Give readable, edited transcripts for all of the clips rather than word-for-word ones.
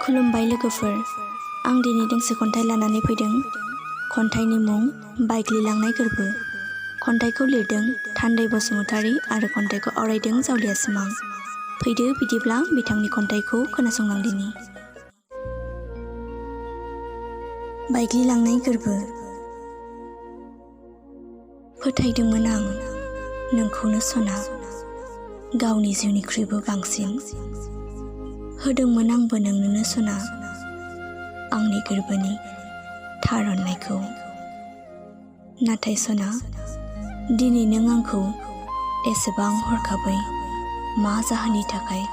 खुलुमबाय लोगोफोर, आं दिनै दोंसे खन्थाइ लानानै फैदों। खन्थाइनि मुं बायग्लिलांनाय गोर्बो। खन्थाइखौ लिरदों थान्दै बसुमतारी आरो खन्थाइखौ आवरायदों जावलिया सिमां। फैदो बिदिब्ला बिथांनि खन्थाइखौ खोनासंलांदिनि। बायग्लिलांनाय गोर्बो। फोथायदोंमोन आं नोंखौनो सना, गावनि जिउनिख्रुइबो बांसिन। होदोंमोन आंबो नोंनोनो सना, आंनि गोर्बोनि थार अननायखौ। नाथाय सना, दिनै नों आंखौ एसेबां हरखाबै मा जाहोननि थाखाय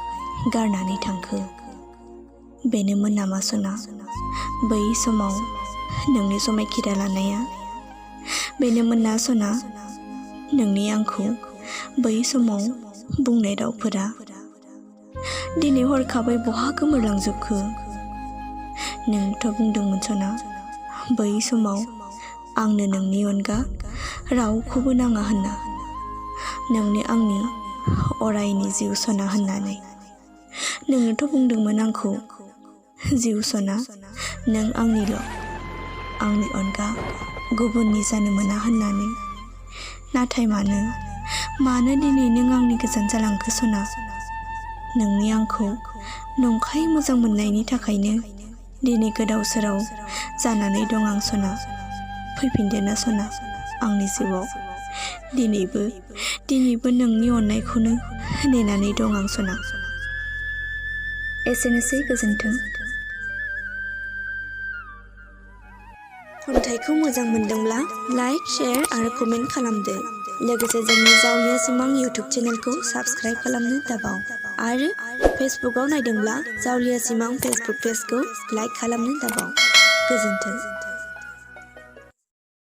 गारनानै थांखो? बेनोमोन नामा सना बै समाव नोंनि समायखिरा लानाया? बेनोमोन ना सना नोंनि आंखौ बै समाव बुंनाय रावफोरा? दिनै हरखाबै बहा गोमोरलांजोबखो? नोंथ' बुंदोंमोन सना बै समाव आंनो नोंनि अनगा रावखौबो नाङा होनना, नोंनो आंनि अरायनि जिउ सना होननानै। नोंनोथ' बुंदोंमोन आंखौ जिउ सना नों आंनिल', आंनि अनगा गुबुननि जानो मोना होननानै। नाथाय मानो दिनै नों आंनि गोजान जालांखो सना? नोंनि आंखौ नंखाय मोजां मोननायनि थाखायनो दिनै गोदाव सोराव जानानै दं आं सना। फैफिनदोना सना आंनि जिउआव, दिनैबो नोंनि अननायखौनो नेनानै दं आं सना। एसेनोसै, गोजोन्थों। खन्थाइखौ मोजां मोनदोंब्ला लाइक, शेयार आरो कमेन्ट खालामदो। लोगोसे जोंनि जावलिया सिमां इउटुब चेनेलखौ साबस्क्राइब खालामनो दाबाव। आरो फेसबुकआव नायदोंब्ला जावलिया सिमां फेसबुक पेजखौ लाइक खालामनो दाबाव। गोजोन्थों।